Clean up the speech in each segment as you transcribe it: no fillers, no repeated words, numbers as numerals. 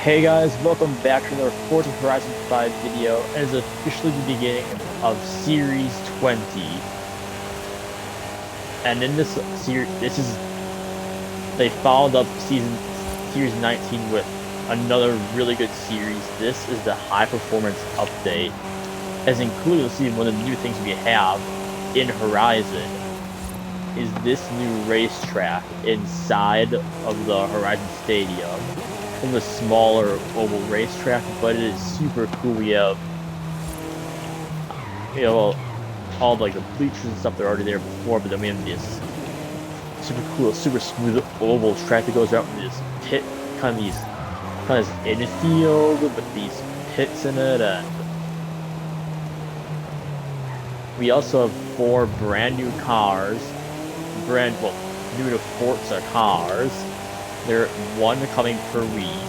Hey guys, welcome back to another Forza Horizon 5 video. It is officially the beginning of Series 20. And in this series, they followed up Series 19 with another really good series. This is the High Performance Update. As included, let's see, one of the new things we have in Horizon is this new racetrack inside of the Horizon Stadium. Of a smaller oval racetrack, but it is super cool. We have, all like the bleachers and stuff that are already there before, but then we have this super cool, super smooth oval track that goes out in this pit, kind of this infield with these pits in it, and we also have 4 brand new cars, new to Forza cars. They're one coming per week.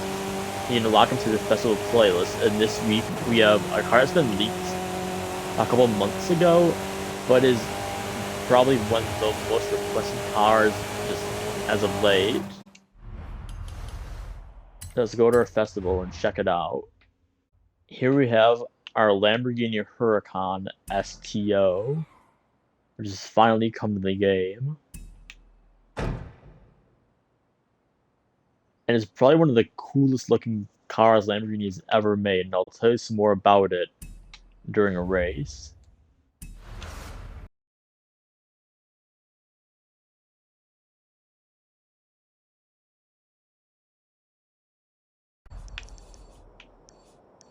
You can lock them to the festival playlist. And this week we have a car that's been leaked a couple months ago, but is probably one of the most requested cars just as of late. Let's go to our festival and check it out. Here we have our Lamborghini Huracan STO, which has finally come to the game. And it's probably one of the coolest looking cars Lamborghini's ever made, and I'll tell you some more about it during a race.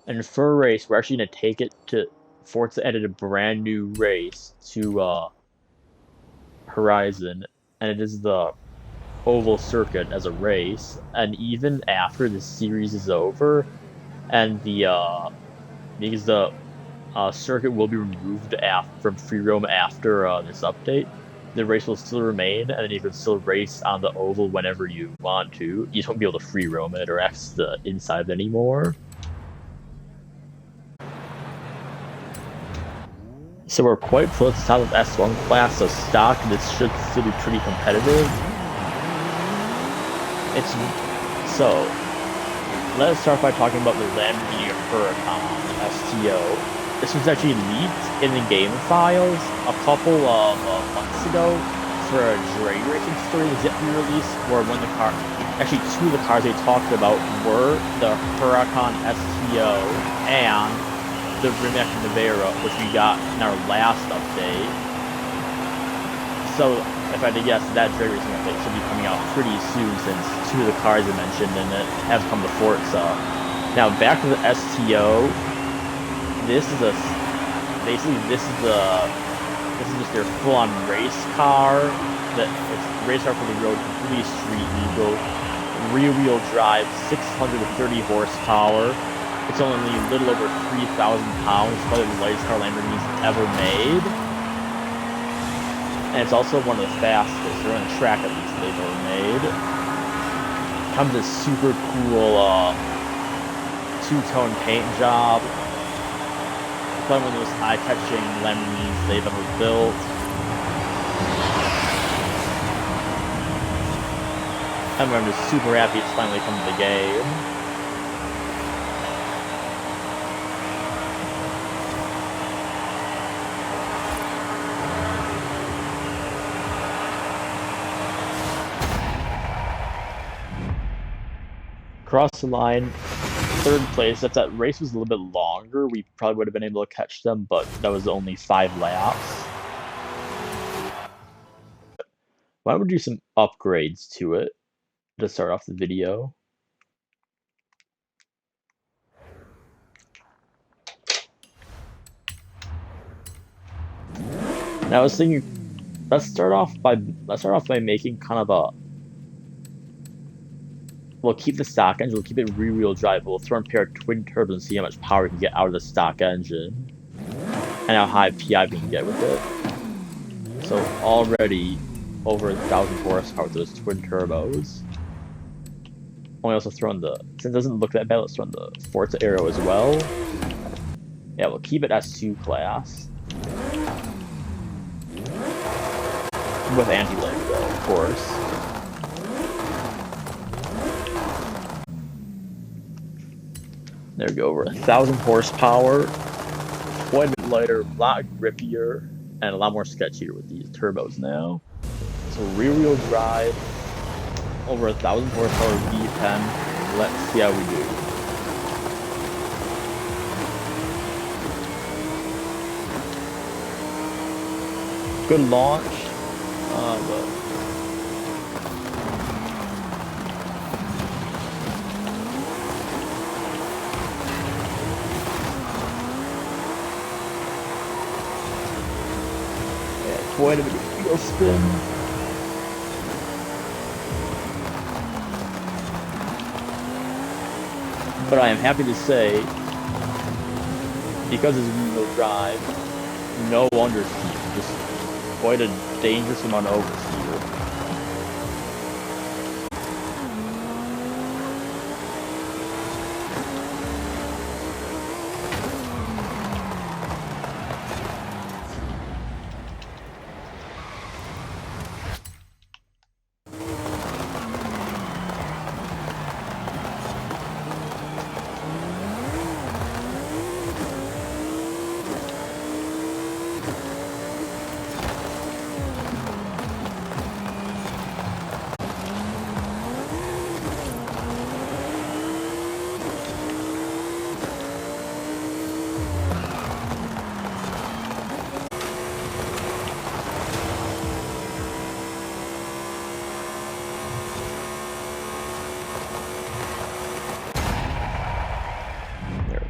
And for a race, we're actually going to take it to Forza added a brand new race to Horizon, and it is the oval circuit as a race. And even after the series is over, and because the circuit will be removed from free roam after this update, the race will still remain, and then you can still race on the oval whenever you want to. You just won't be able to free roam it or access the inside anymore. So we're quite close to the top of S1 class, so stock, this should still be pretty competitive. Let's start by talking about the Lamborghini Huracan STO. This was actually leaked in the game files a couple of months ago for a drag racing story that was yet to be released, where actually 2 of the cars they talked about were the Huracan STO and the Rimac Nevera, which we got in our last update. So, if I had to guess, that drag racing update should be coming out pretty soon, since 2 of the cars I mentioned in it have come to Forza. Now, back to the STO. This is just their full-on race car. It's a race car for the road, completely street legal, rear-wheel drive, 630 horsepower. It's only a little over 3,000 pounds. It's probably the lightest car Lamborghini's ever made. And it's also one of the fastest, or on the track at least, they've ever made. Comes with a super cool 2-tone paint job. It's probably one of the most eye-catching Lamborghinis they've ever built. I'm just super happy it's finally come to the game. Across the line, 3rd place. If that race was a little bit longer, we probably would have been able to catch them, but that was only 5 laps. Why don't we do some upgrades to it to start off the video? Now I was thinking, let's start off by making kind of a. We'll keep the stock engine, we'll keep it rear-wheel drive, but we'll throw in a pair of twin turbos and see how much power we can get out of the stock engine. And how high PI we can get with it. So already over 1,000 horsepower with those twin turbos. We also throw in since it doesn't look that bad, let's throw in the Forza Aero as well. Yeah, we'll keep it S2 class. With anti-lag though, of course. There we go, over 1,000 horsepower, quite a bit lighter, a lot grippier, and a lot more sketchier with these turbos now. So rear-wheel drive, over 1,000 horsepower V10. Let's see how we do. Good launch, but yeah, quite a bit of wheel spin. But I am happy to say, because it's rear-wheel drive, no understeer, just quite a dangerous amount of oversteer.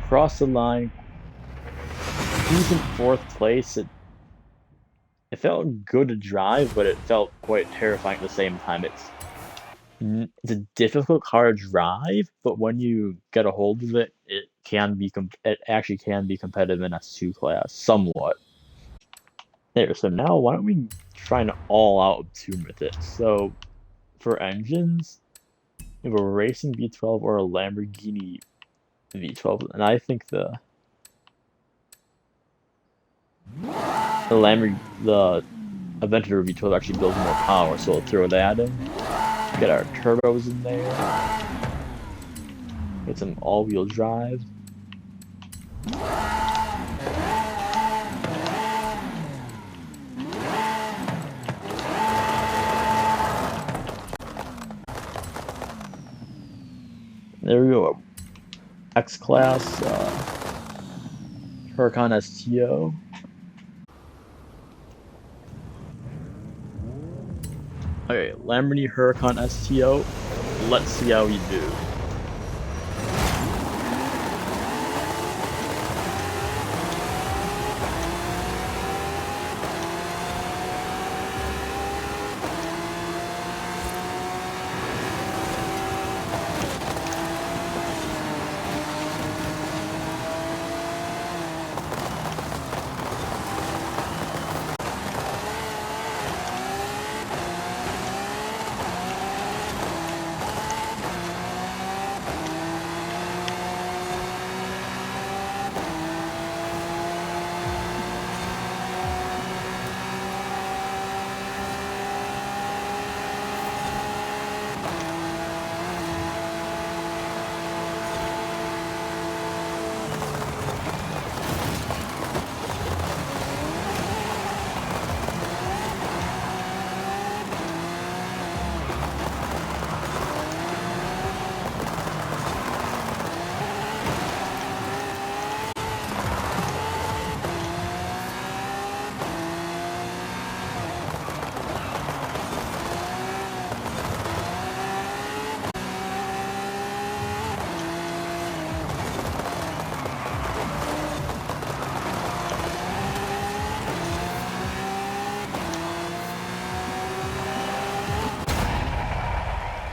Across the line, decent 4th place. It felt good to drive, but it felt quite terrifying at the same time. It's a difficult car to drive, but when you get a hold of it, it actually can be competitive in S2 class somewhat. There, so now why don't we try an all-out tune with it? So for engines, we have a racing V12 or a Lamborghini V12, and I think the Aventador V12 actually builds more power, so we'll throw that in. Get our turbos in there. Get some all-wheel drive. There we go. X-Class, Huracan STO. Okay, Lamborghini Huracan STO. Let's see how we do.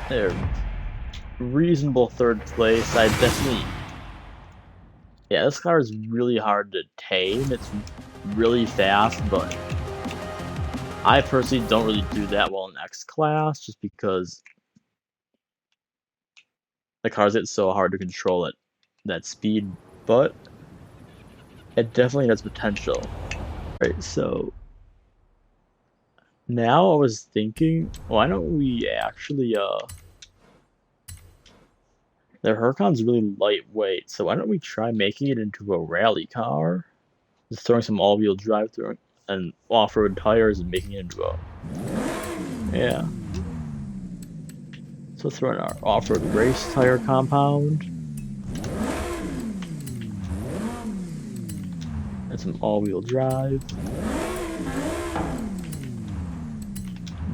There, reasonable 3rd place. I definitely, yeah, this car is really hard to tame. It's really fast, but I personally don't really do that well in X-Class, just because the cars get so hard to control at that speed, but it definitely has potential. Right, so now I was thinking, why don't we actually The Huracan's really lightweight, so why don't we try making it into a rally car? Just throwing some all-wheel drive through it and off-road tires and making it into a... Yeah. So throw in our off-road race tire compound. And some all-wheel drive.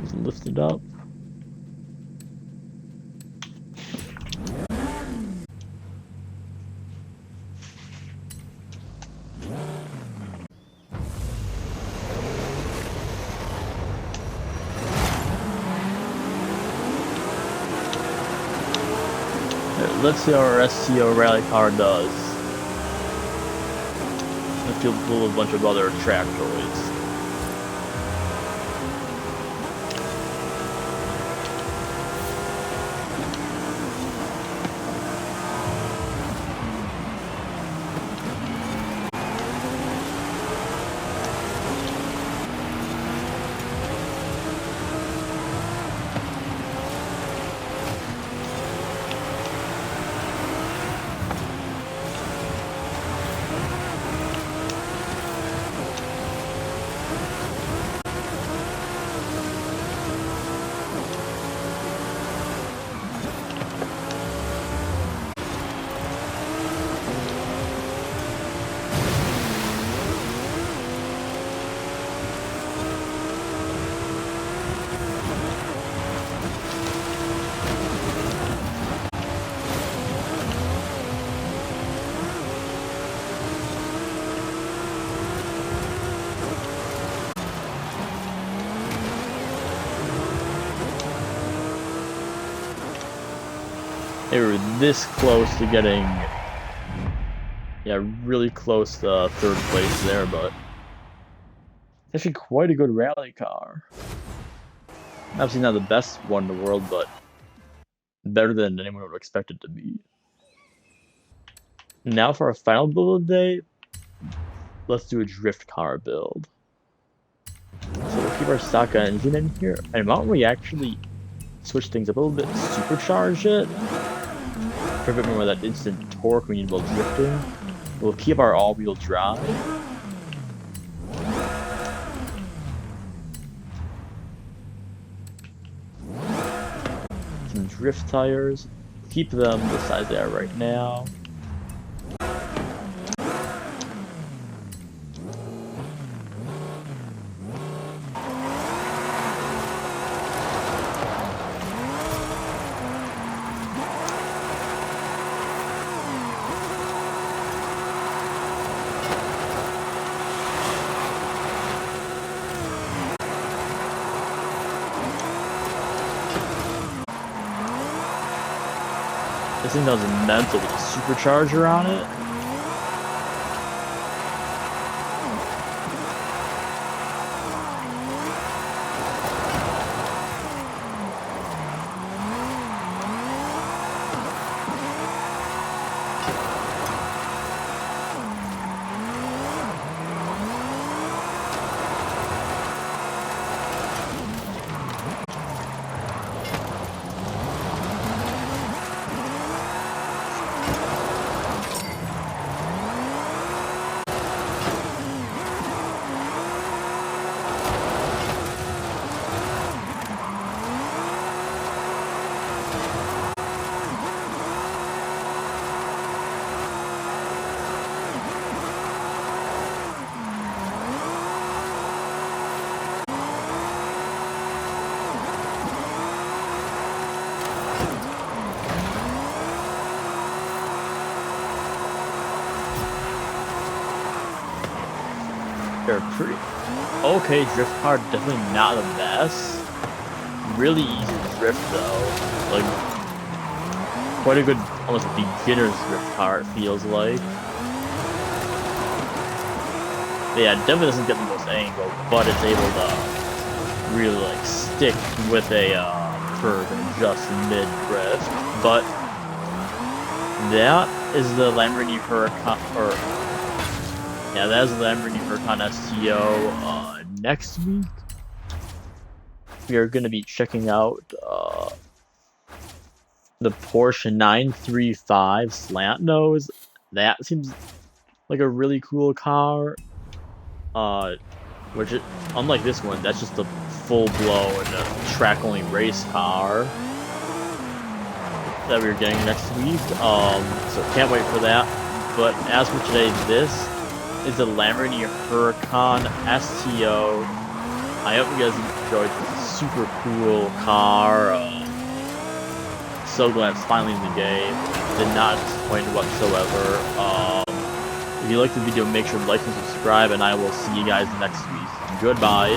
Just lift it up. Let's see how our STO rally car does. The field full of a bunch of other tractoids. They were this close to getting, yeah, really close to third place there, but it's actually quite a good rally car. Obviously not the best one in the world, but better than anyone would expect it to be. Now for our final build of the day, let's do a drift car build. So we'll keep our stock engine in here, and why don't we actually switch things up a little bit, supercharge it, for a bit more of that instant torque we need while drifting. We'll keep our all-wheel drive. Some drift tires. Keep them the size they are right now. This thing does mental with a supercharger on it. They're pretty okay. Drift car, definitely not the best. Really easy to drift though. Like quite a good, almost beginner's drift car. It feels like. Yeah, it definitely doesn't get the most angle, but it's able to really like stick with a curve and just mid drift. But that is the Lamborghini Huracan, or yeah, that is the Lamborghini Huracan STO. Next week, we are going to be checking out the Porsche 935 slant nose. That seems like a really cool car. Which, unlike this one, that's just a full-blown track-only race car that we're getting next week. So can't wait for that. But as for today, this is a Lamborghini Huracan STO. I hope you guys enjoyed this super cool car. So glad it's finally in the game. Did not disappoint whatsoever. If you liked the video, make sure to like and subscribe, and I will see you guys next week. Goodbye.